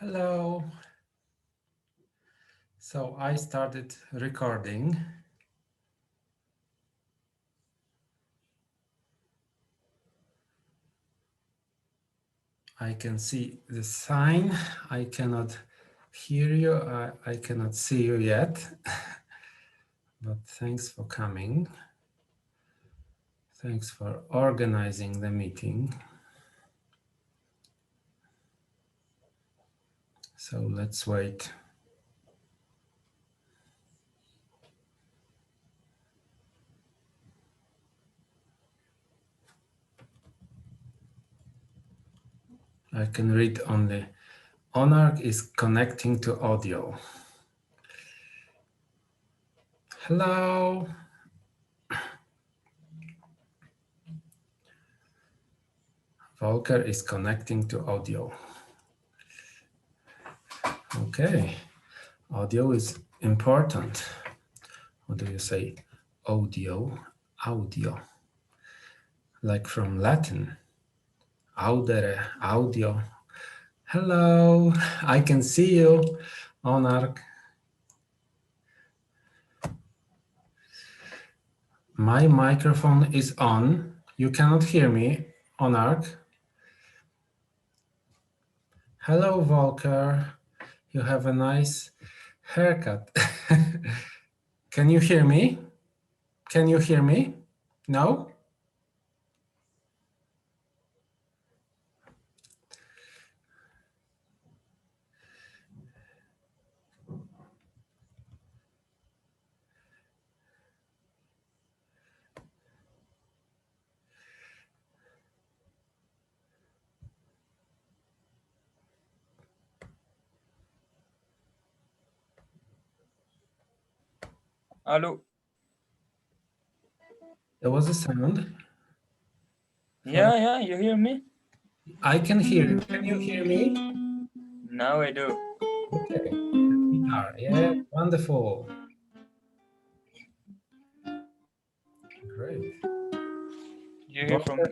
Hello. So I started recording. I can see the sign. I cannot hear you. I cannot see you yet. But thanks for coming. Thanks for organizing the meeting. So let's wait. I can read only. Onark is connecting to audio. Hello. Volker is connecting to audio. Okay. Audio is important. What do you say? Audio, audio. Like from Latin. Audere, audio. Hello, I can see you, Onark. My microphone is on. You cannot hear me, Onark. Hello, Volker. You have a nice haircut. Can you hear me? Can you hear me? No? Hello. There was a sound. Yeah, you hear me? I can hear you. Can you hear me? Now I do. Okay. We are. Yeah, wonderful. Great. You hear from me?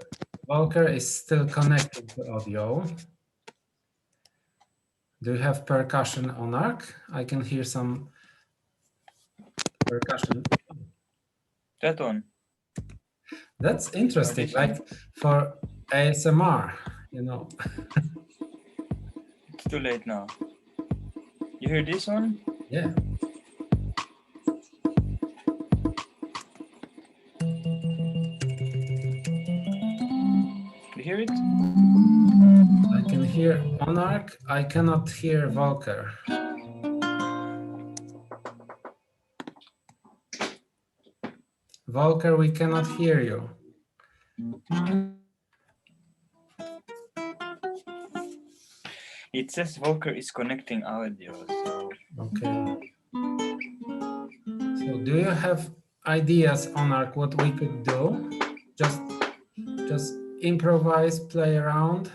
Volker is still connected to audio. Do you have percussion on Arc? I can hear some percussion. That one. That's interesting, like for ASMR, you know. It's too late now. You hear this one? Yeah. You hear it? I can hear Monarch. I cannot hear Volker. Volker, we cannot hear you. It says Volker is connecting audio. So. Okay. So do you have ideas, Monarch, what we could do? Just improvise, play around.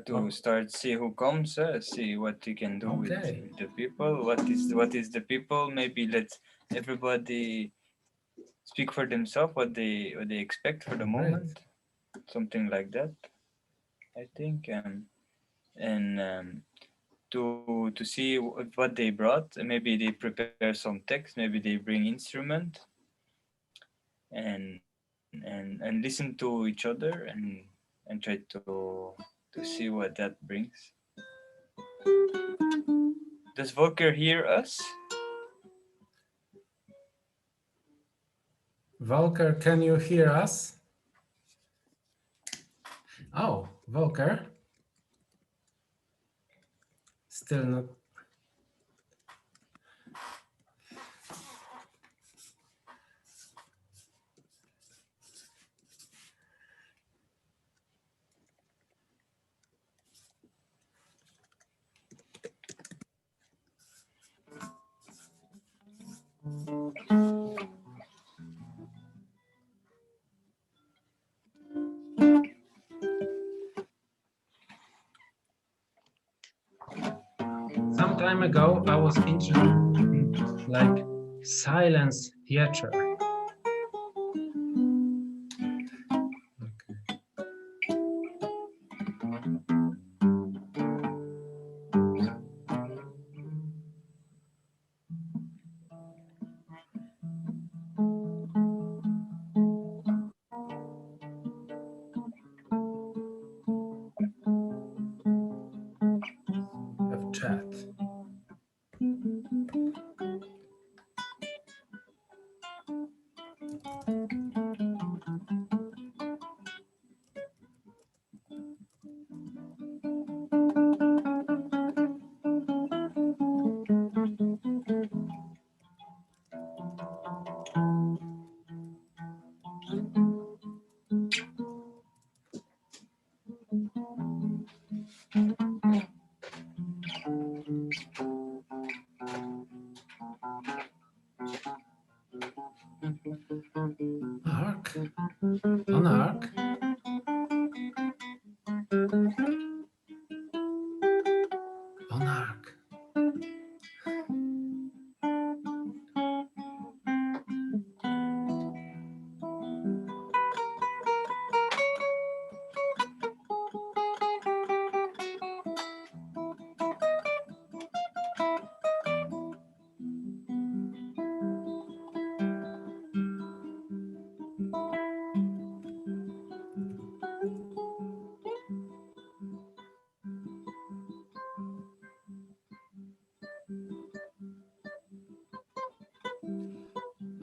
To start, see who comes, see what you can do with the people. What is the people? Maybe let everybody speak for themselves. What they expect for the moment. Something like that. I think. And to see what they brought. Maybe they prepare some text. Maybe they bring instrument. And listen to each other and try to see what that brings. Does Volker hear us? Volker, can you hear us? Oh, Volker. Still not. Some time ago, I was interested in like silence theater. chat. Arc, on arc. On arc.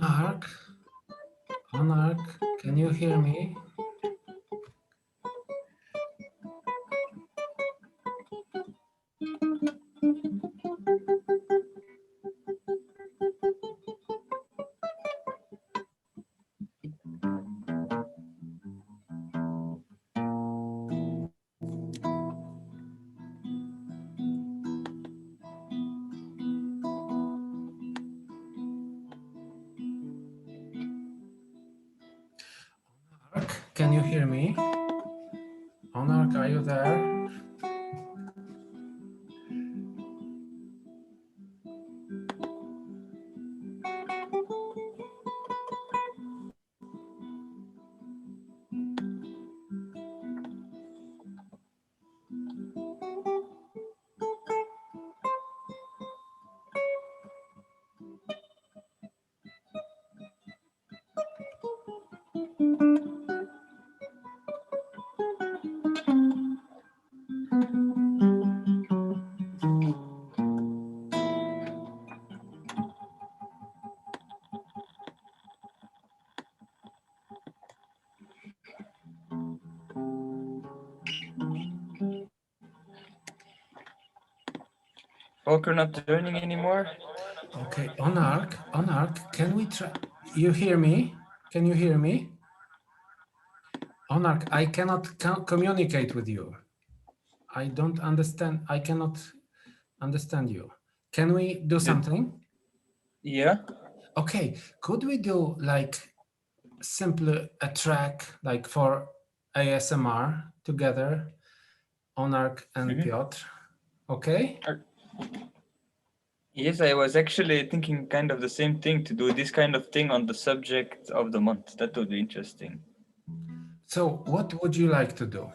Arc, on arc. Can you hear me? Can you hear me? Onark, are you there? Volker not joining anymore? Okay, Onark, can we try? You hear me? Can you hear me? Onark, I cannot communicate with you. I don't understand. I cannot understand you. Can we do something? Yeah. Okay, could we do like simply a track like for ASMR together, Onark and Piotr? Okay. Yes, I was actually thinking kind of the same thing, to do this kind of thing on the subject of the month. That would be interesting. So what would you like to do?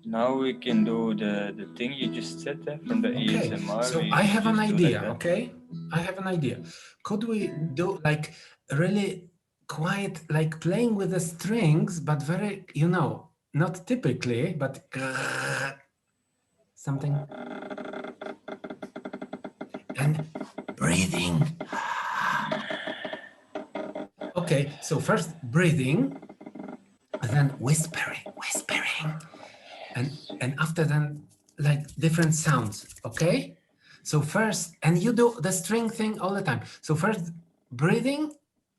Now we can do the thing you just said from the ASMR. So I have an idea, okay? I have an idea. Could we do like really quiet, like playing with the strings, but very, you know, not typically, but something. And breathing. Okay, so first breathing, then whispering, and after then like different sounds, okay? So first, and you do the string thing all the time. So first breathing,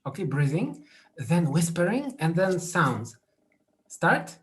okay, breathing, then whispering, and then sounds. Start.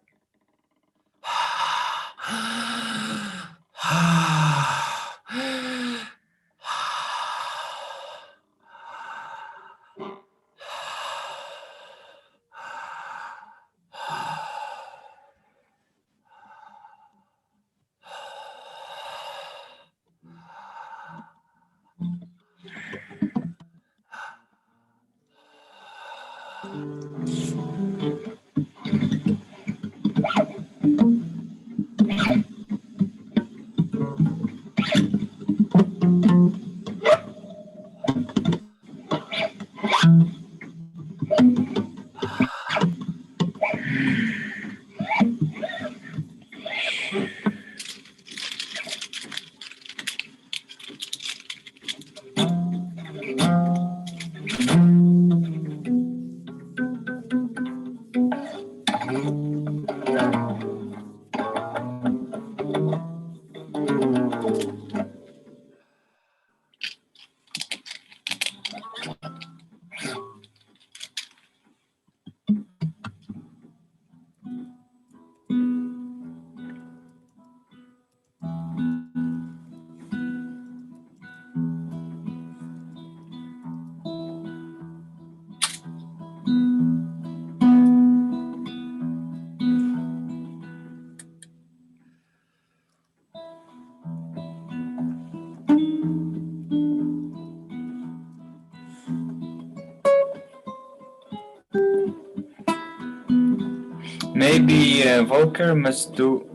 Maybe Volker must do.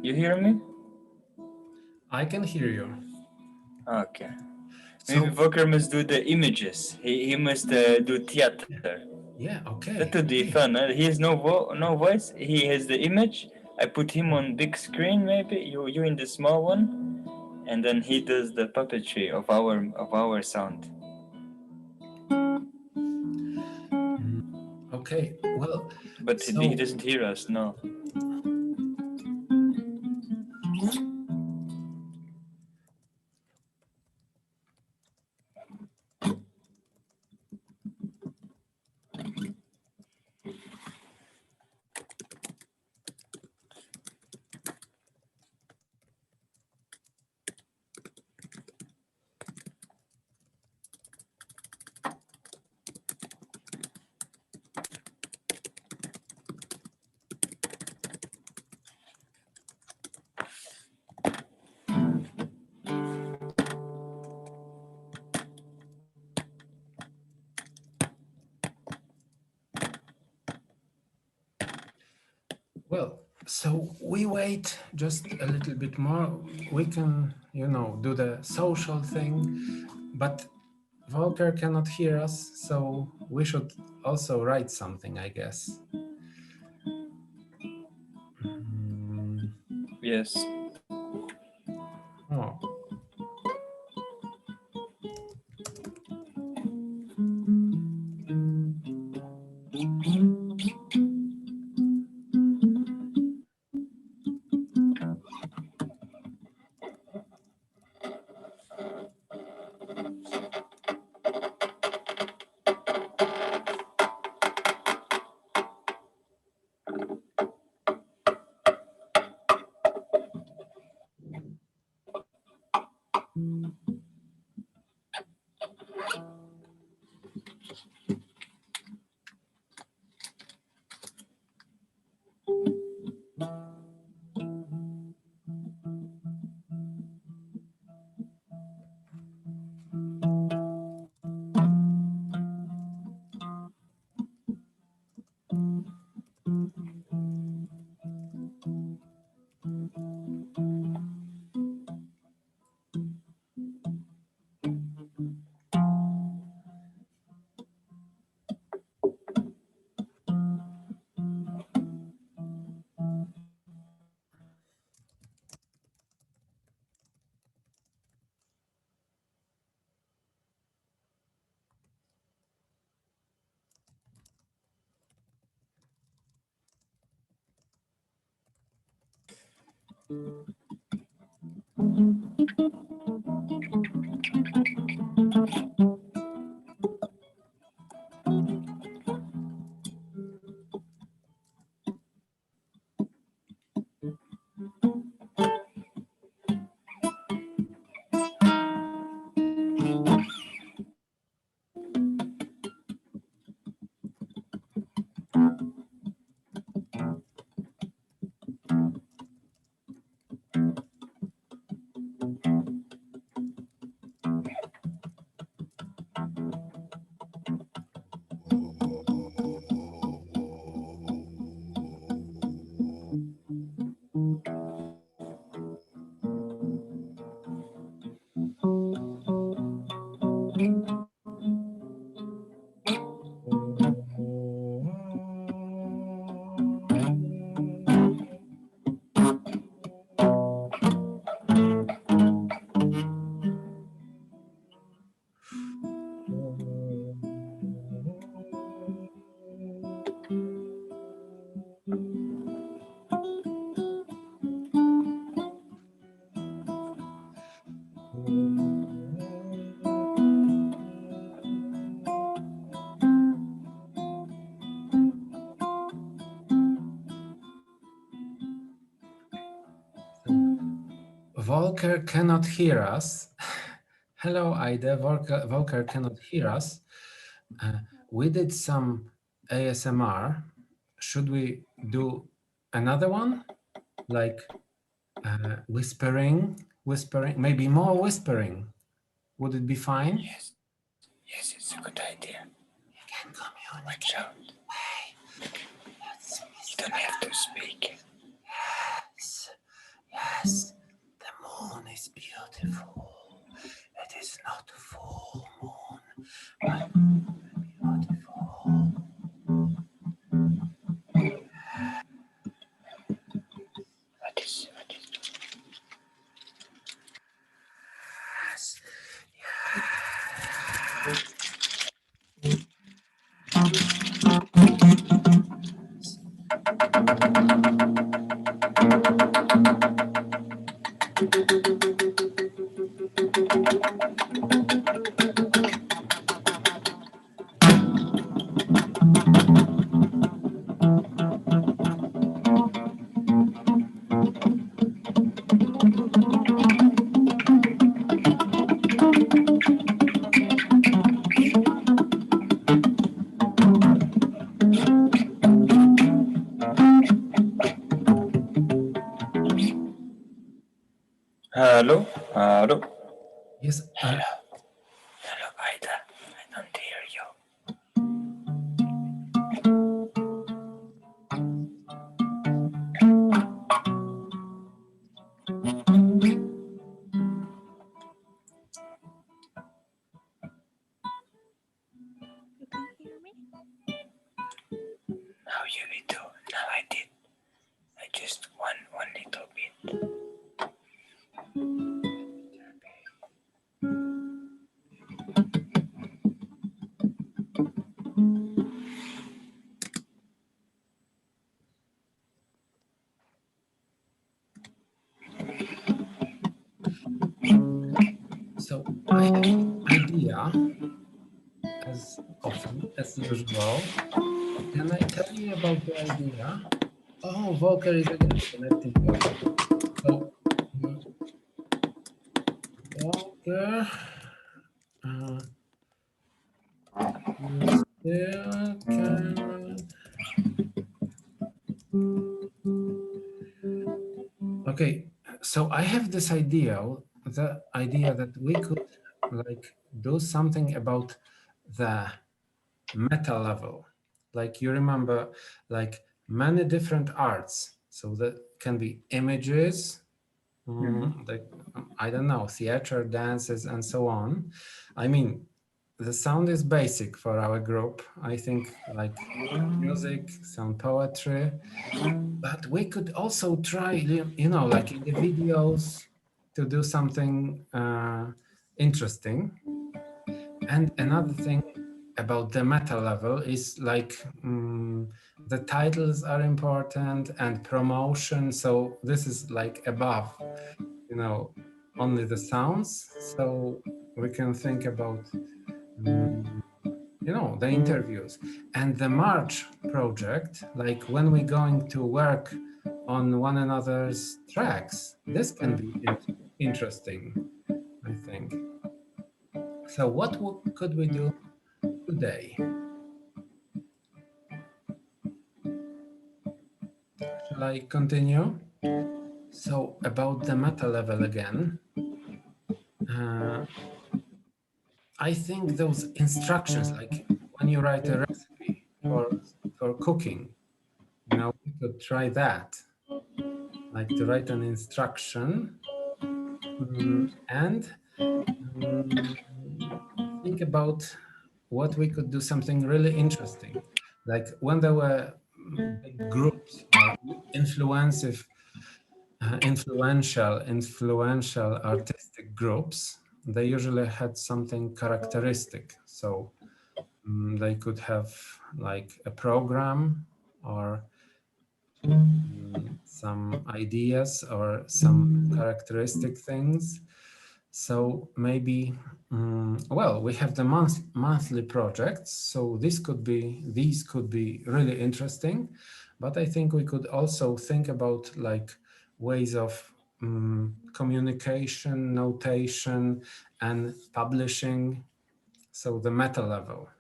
You hear me? I can hear you. Okay. Maybe Volker must do the images. He must do theater. Yeah, okay. That would be fun. He has no voice. He has the image. I put him on big screen. Maybe you in the small one, and then he does the puppetry of our sound. Okay. Well, but he doesn't hear us. No. Well, so we wait just a little bit more. We can, do the social thing, but Volker cannot hear us, so we should also write something, I guess. Yes. Oh. Volker cannot hear us. Hello, Ida. Volker cannot hear us. We did some ASMR. Should we do another one? Like whispering, maybe more whispering. Would it be fine? Yes. Yes, it's a good idea. You can communicate. Watch out. It's don't have to speak. Yes, yes, the moon is beautiful. It is not full moon, but beautiful. What is? Yes, Hello, hello. yes. Hello, Ida. I don't hear you. You can hear me? Now you do. Now I did. I just one little bit. So I have an idea, as often as usual. Can I tell you about the idea? Oh, Volker is again connecting to us. So, Volker, uh, you still can. Okay, so I have this idea, the idea that we could like do something about the meta level. Like you remember, like many different arts. So that can be images, like I don't know, theater, dances, and so on. I mean, the sound is basic for our group. I think like music, some poetry, but we could also try, like in the videos to do something interesting. And another thing about the meta level is like the titles are important and promotion. So this is like above, only the sounds. So we can think about, the interviews and the March project, like when we're going to work on one another's tracks, this can be interesting, I think. So what could we do today? Shall I continue? So about the meta level again, I think those instructions, like when you write a recipe for cooking, we could try that, like to write an instruction and think about what we could do something really interesting, like when there were big groups or influential artistic groups, they usually had something characteristic. So they could have like a program or some ideas or some characteristic things. So maybe, well, we have the monthly projects. So these could be really interesting, but I think we could also think about like ways of communication, notation, and publishing. So the meta level,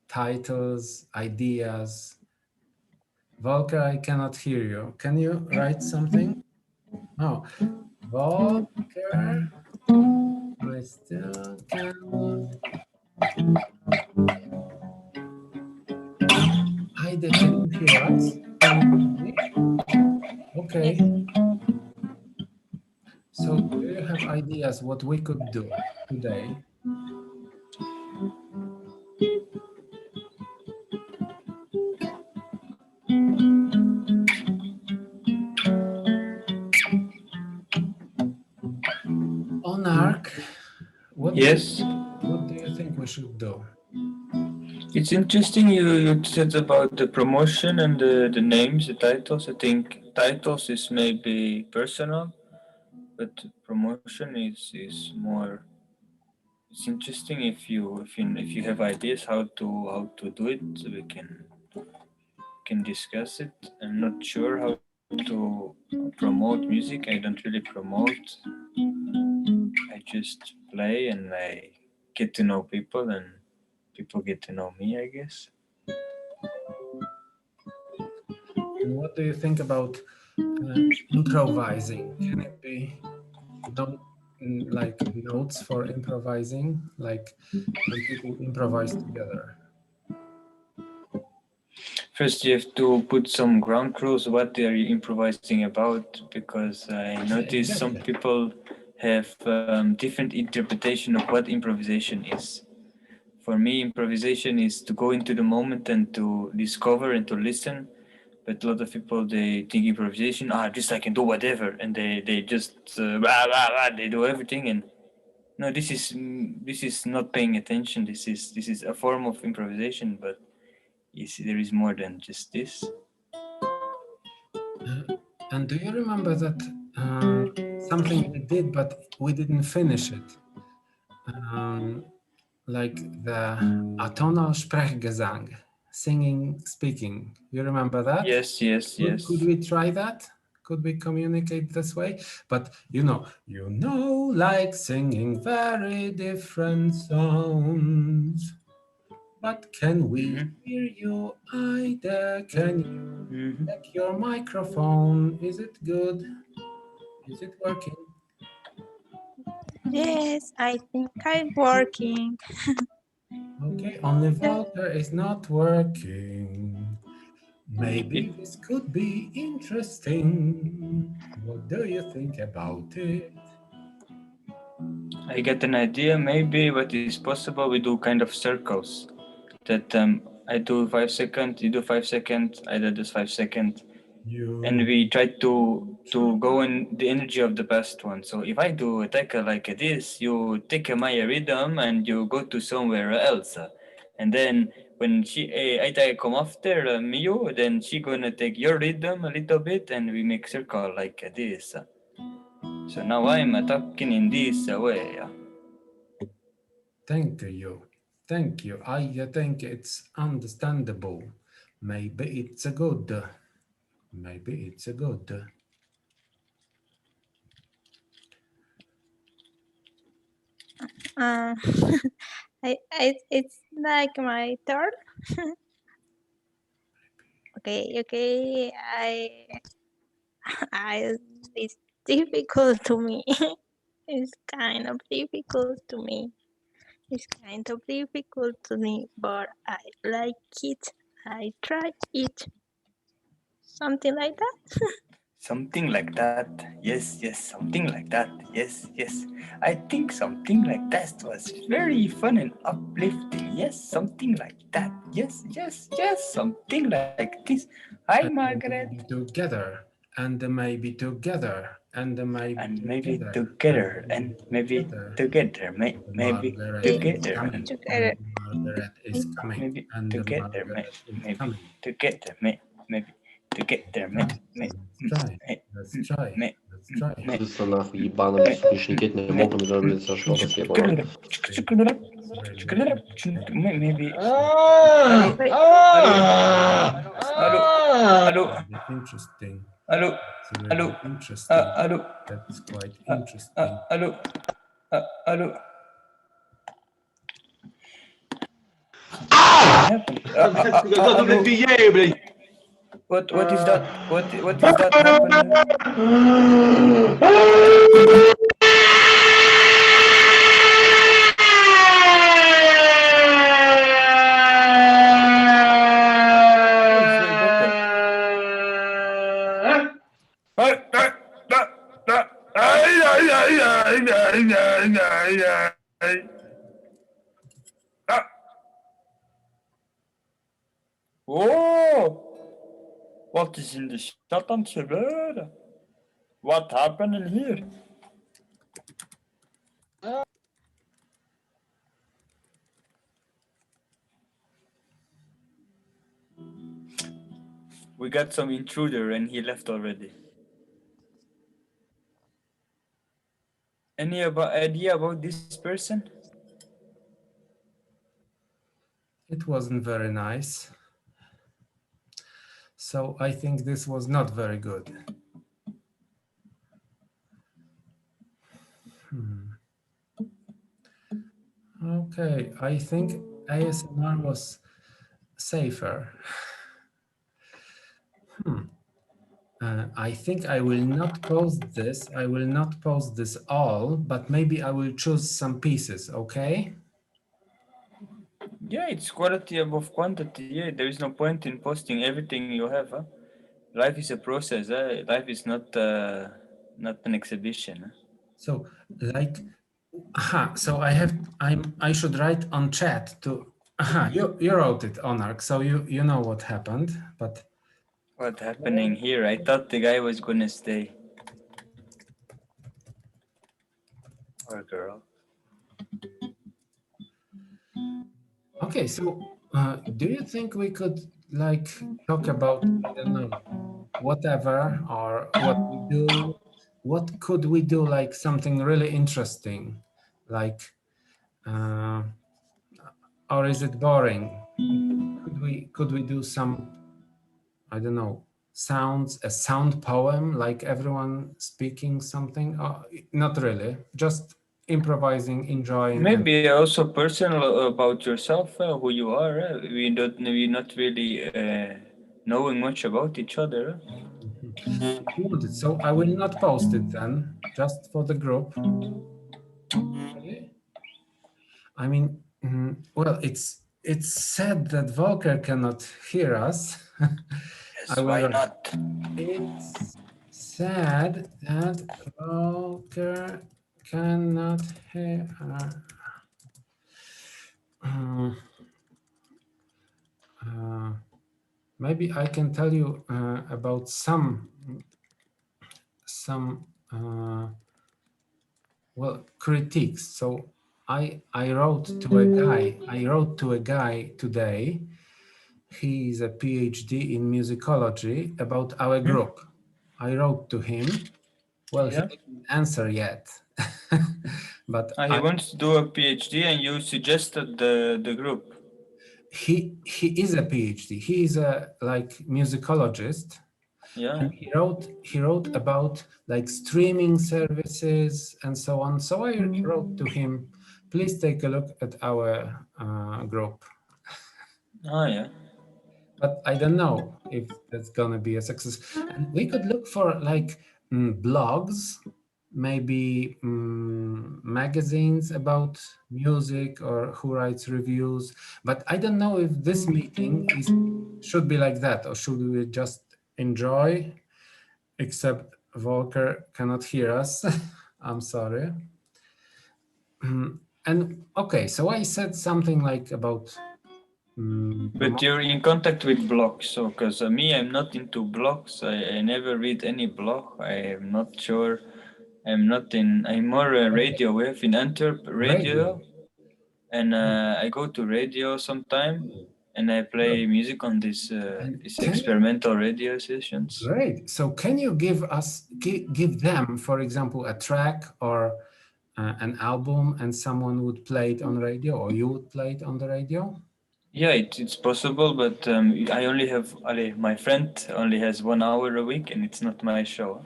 titles, ideas. Volker, I cannot hear you. Can you write something? No, Volker, I still can. Heide, can you hear us? Okay. So do you have ideas what we could do today? On ARC, Yes. what do you think we should do? It's interesting you said about the promotion and the names, the titles. I think titles is maybe personal, but promotion is more. It's interesting if you have ideas how to do it, so we can discuss it. I'm not sure how to promote music. I don't really promote. I just play and I get to know people and people get to know me, I guess. And what do you think about improvising? Can it be like notes for improvising, like when people improvise together? First, you have to put some ground rules. What they are improvising about? Because I noticed some Exactly. people have different interpretation of what improvisation is. For me, improvisation is to go into the moment and to discover and to listen. But a lot of people they think improvisation, just I can do whatever, and they just they do everything. And no, this is not paying attention. This is a form of improvisation, but you see, there is more than just this. And do you remember that something we did, but we didn't finish it? Like the atonal Sprechgesang, singing, speaking. You remember that? Yes, yes, yes. Could we try that? Could we communicate this way? But like singing very different sounds. But can we hear you either? Can you check your microphone? Is it good? Is it working? Yes, I think I'm working. Okay, only Walter is not working. Maybe this could be interesting. What do you think about it? I get an idea. Maybe what is possible, we do kind of circles. That I do 5 seconds, you do 5 seconds, I do this 5 seconds, and we try to go in the energy of the past one. So if I do a tackle like this, you take my rhythm and you go to somewhere else, and then when I come after you, then she gonna take your rhythm a little bit, and we make circle like this. So now I'm talking in this way. Thank you. Thank you. I think it's understandable. Maybe it's a good. Maybe it's a good. Uh, it's like my turn. Okay. It's difficult to me. It's kind of difficult to me. It's kind of difficult to me, but I like it. I try it. Something like that. Something like that. Yes, yes, something like that. Yes, yes. I think something like that was very fun and uplifting. Yes, something like that. Yes, yes, yes, something like this. Hi, And Margaret. maybe together. And maybe together. And maybe And maybe together. together. And maybe together. Maybe Margaret is together. coming. Together. And Margaret is coming. Maybe And together. Margaret is Maybe coming. together. Maybe together. Let's try. Let's try. Крыса нахуй ебаная, сука, шникеть не мог, но, блядь, зашел до съебала. Maybe. Interesting. Hello. It's really interesting. That's quite interesting. Hello. What is that? What is that happening? Oh, what is in the Shatan server? What happened in here? We got some intruder and he left already. Any idea about this person? It wasn't very nice. So I think this was not very good. Okay, I think ASMR was safer. I think I will not post this. I will not post this all, but maybe I will choose some pieces, okay? Yeah, it's quality above quantity. Yeah, there is no point in posting everything you have. Huh? Life is a process. Life is not an exhibition. Huh? So like, so I should write on chat to, you wrote it, Onark, so you know what happened, but. What happening here? I thought the guy was gonna stay. Or girl. Okay, so do you think we could like talk about, I don't know, whatever, or what we do? What could we do, like something really interesting, like, or is it boring? Could we do some, I don't know, sounds, a sound poem, like everyone speaking something? Not really, just improvising, enjoying. Maybe also personal about yourself, who you are. We're not really knowing much about each other. If you want it. So I will not post it then, just for the group. Really? I mean, well, it's said that Volker cannot hear us. Yes, why not? It's said that Volker cannot hear. Maybe I can tell you about some well, critiques. So I wrote to a guy. I wrote to a guy today. He's a PhD in musicology about our group. I wrote to him. Well, he Yeah. didn't answer yet. But He wants to do a PhD, and you suggested the group. he is a PhD. He is a like musicologist. Yeah. And he wrote about like streaming services and so on. So I wrote to him, please take a look at our group. Oh yeah. But I don't know if that's gonna be a success. And we could look for like blogs, maybe magazines about music or who writes reviews. But I don't know if this meeting should be like that, or should we just enjoy, except Volker cannot hear us. I'm sorry. And okay, so I said something like about But you're in contact with blogs, so because me, I'm not into blogs. I never read any blog. I am not sure. I'm not in. I'm more radio. We have in Antwerp radio, and I go to radio sometime, and I play music on this experimental radio sessions. Great. So can you give them, for example, a track or an album, and someone would play it on radio, or you would play it on the radio? Yeah, it's possible, but I only have my friend only has 1 hour a week, and it's not my show.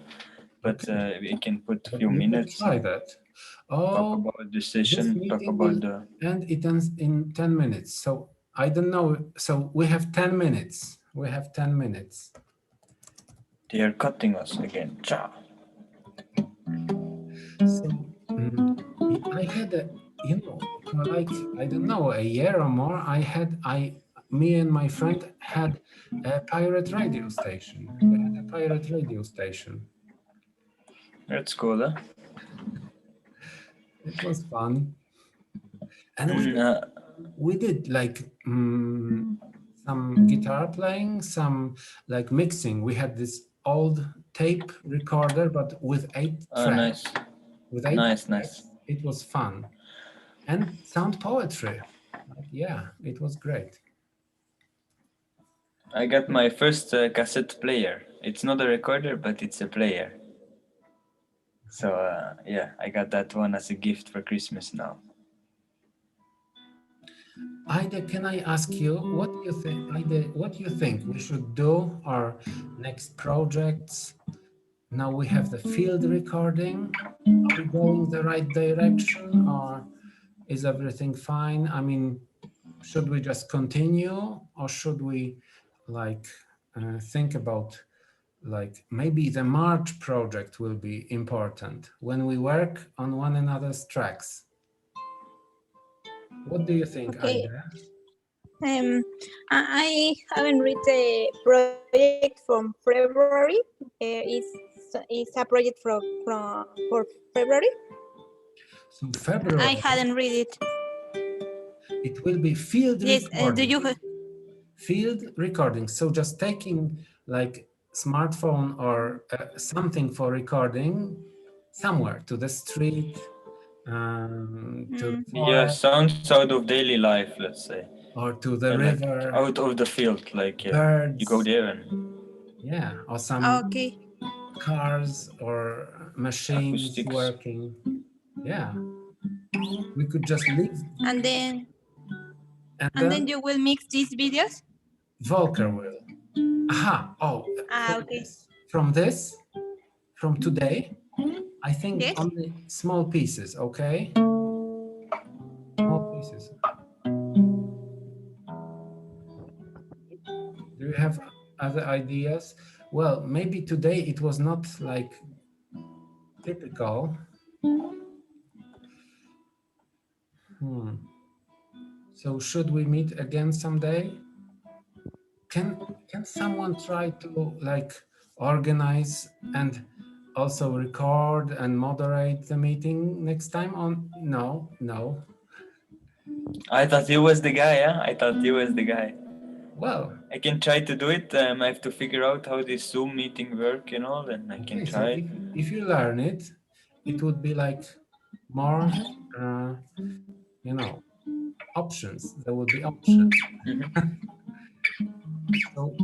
But we can put a few We could minutes. try that. Talk about the session. Talk about the. And it ends in 10 minutes. So I don't know. So we have 10 minutes. We have 10 minutes. They are cutting us again. Ciao. So I had a, for like, I don't know, a year or more, me and my friend had a pirate radio station. We had a pirate radio station. That's cool, huh? It was fun. And we did like some guitar playing, some like mixing. We had this old tape recorder, but with 8 Oh, tracks. nice. With 8 Nice, tracks, nice. it was fun. And sound poetry. Like, yeah, it was great. I got my first cassette player. It's not a recorder, but it's a player. So yeah, I got that one as a gift for Christmas now. Aide, can I ask you, what do you think, Aide, what do you think we should do our next projects? Now we have the field recording. Are we going the right direction, or is everything fine? I mean, should we just continue, or should we like think about like maybe the March project will be important when we work on one another's tracks? What do you think, Okay. Aida? I haven't read the project from February. It's a project for February. So I February, hadn't read it. it will be field Yes. Do recording. you? Field recording. So just taking like smartphone or something for recording somewhere to the street, to the Yeah, forest, sounds out of daily life, let's say. or to the Like river, out of the field, like yeah. You go birds, there and yeah, or some Okay. cars or machines acoustics. working. Yeah, we could just leave, And then and and then then you will mix these videos. Volker will. Aha, oh, Ah, from okay. this, from today, I think Yes. only small pieces, okay? Small pieces. Do you have other ideas? Well, maybe today it was not like typical. So should we meet again someday? Can someone try to like organize and also record and moderate the meeting next time on? No, no. I thought he was the guy, yeah? I thought he was the guy. Well, I can try to do it. I have to figure out how this Zoom meeting work, then I can okay, so try. if you learn it, it would be like more, uh, you know, options. There will be options. So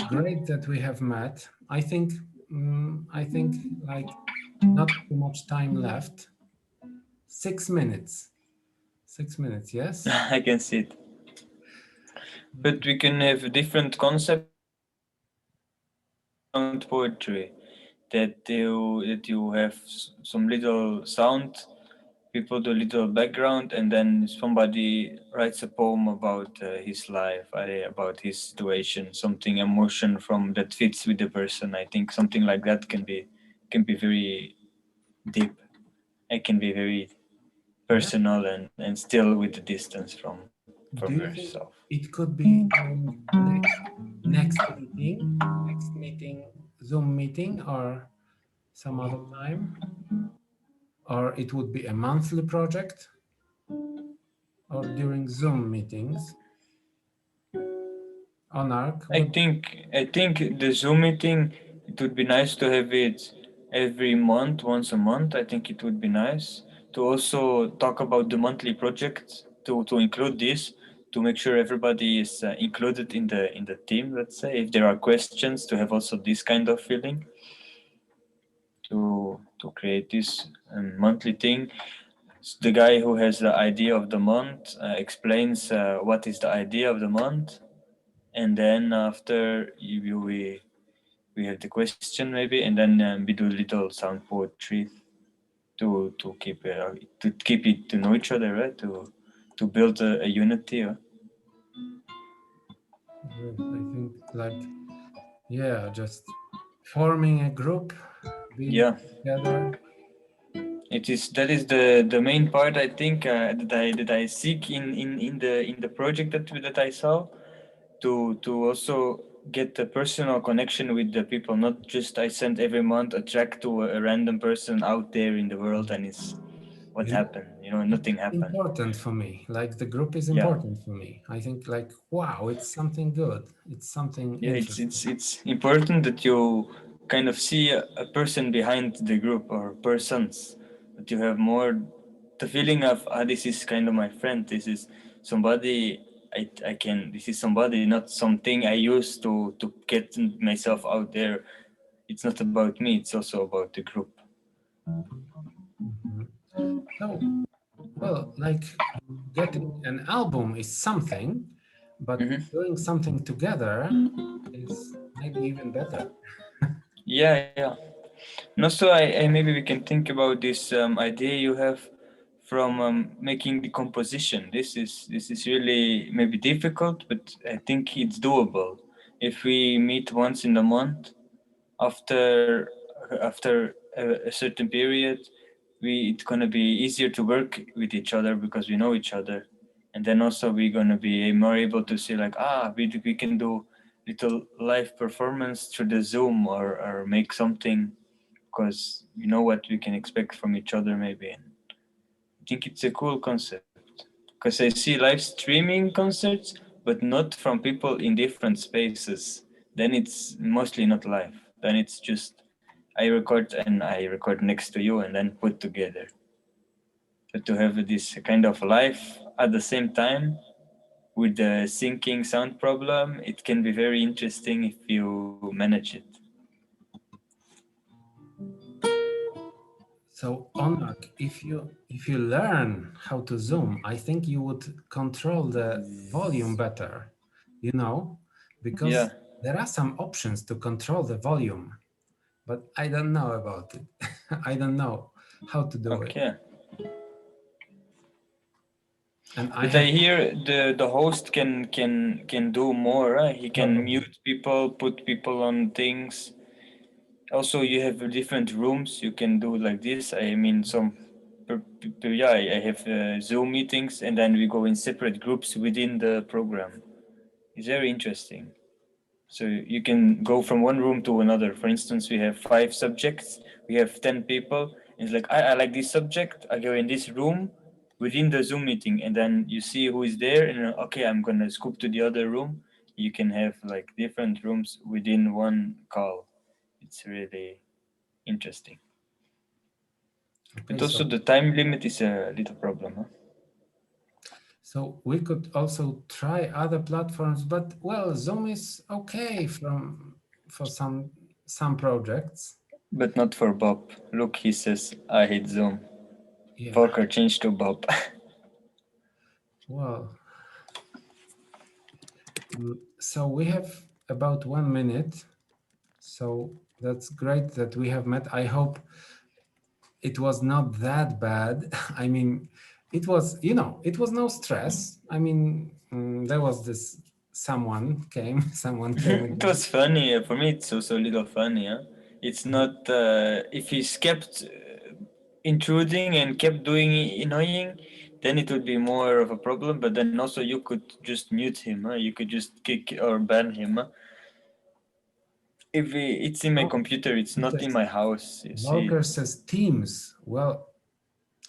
great that we have met. I think like not too much time left. 6 minutes. 6 minutes, yes? I can see it. But we can have different concepts around poetry. That you have some little sound, people do little background, and then somebody writes a poem about his life, about his situation, something emotion from that fits with the person. I think something like that can be very deep. It can be very Yeah. personal and still with the distance from Do you think yourself. it could be during next meeting, Zoom meeting, or some other time? Or it would be a monthly project, or during Zoom meetings on ARC? I think the Zoom meeting, it would be nice to have it every month, once a month. I think it would be nice to also talk about the monthly project, to include this, to make sure everybody is included in the team. Let's say if there are questions, to have also this kind of feeling, to create this monthly thing. The guy who has the idea of the month explains what is the idea of the month, and then after we have the question maybe, and then we do little sound poetry to keep it to know each other, right? To build a unity. Great. I think like, yeah, just forming a group, being Yeah, together. it is. That is the main part. I think that I seek in the project that I saw, to also get a personal connection with the people, not just I send every month a track to a random person out there in the world and it's what You know, happened. you know, nothing happened. Important for me. Like the group is Yeah. important for me. I think like, wow, it's something good. It's something Yeah, interesting. it's important that you kind of see a person behind the group or persons, that you have more the feeling of this is kind of my friend. This is somebody I can. This is somebody, not something I use to get myself out there. It's not about me. It's also about the group. Mhm. So, well, like getting an album is something, but Hmm. doing something together is maybe even better. Yeah, yeah. And also, I maybe we can think about this idea you have from making the composition. This is really maybe difficult, but I think it's doable. If we meet once in a month, after a certain period, it's gonna be easier to work with each other because we know each other, and then also we're gonna be more able to see like we can do little live performance through the Zoom or make something because we know what we can expect from each other maybe. And I think it's a cool concept because I see live streaming concerts, but not from people in different spaces. Then it's mostly not live. Then it's just I record and I record next to you and then put together. But to have this kind of live at the same time with the syncing sound problem, it can be very interesting if you manage it. So, Onak, if you learn how to zoom, I think you would control the volume better, you know, Yeah. because there are some options to control the volume, but I don't know about it. I don't know how to do it. Okay. And I But I have, hear the host can do more. Right? He can probably, mute people, put people on things. Also, you have different rooms. You can do like this. I mean, yeah, I have Zoom meetings, and then we go in separate groups within the program. It's very interesting. So you can go from one room to another. For instance, we have 5 subjects. We have 10 people. It's like I like this subject. I go in this room within the Zoom meeting, and then you see who is there, and okay, I'm gonna scoop to the other room. You can have like different rooms within one call. It's really interesting. okay, But also so the time limit is a little problem. Huh? so we could also try other platforms, but well, Zoom is okay for some projects. But not for Bob. Look, he says I hate Zoom. Yeah, Volker changed to Bob. well, so we have about 1 minute. So that's great that we have met. I hope it was not that bad. I mean, it was, you know, it was no stress. I mean, there was this someone came It again. was funny. For me, it's also a little funny. Huh? It's not, if he's kept intruding and kept doing annoying, then it would be more of a problem. But then also you could just mute him. Huh? You could just kick or ban him. Huh? It's in my Oh, computer, it's not in because my house. You see. Volker says Teams. Well,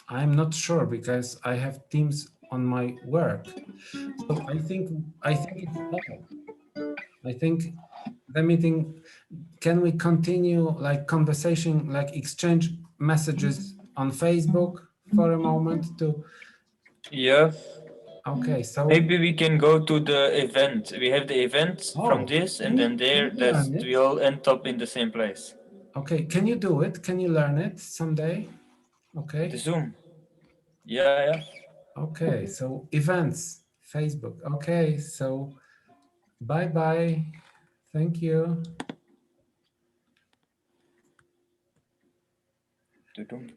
I'm not sure because I have Teams on my work. So I think it's better. I think the meeting, can we continue like conversation, like exchange messages on Facebook for a moment to, Yeah. okay, so, Maybe we can go to the event. We have the event from oh, this, and then can there, you that's learn it? we all end up in the same place. Okay, can you do it? Can you learn it someday? The Okay, Zoom. Yeah, yeah. okay, so events, Facebook. Okay, so bye-bye. Thank you. Dudum.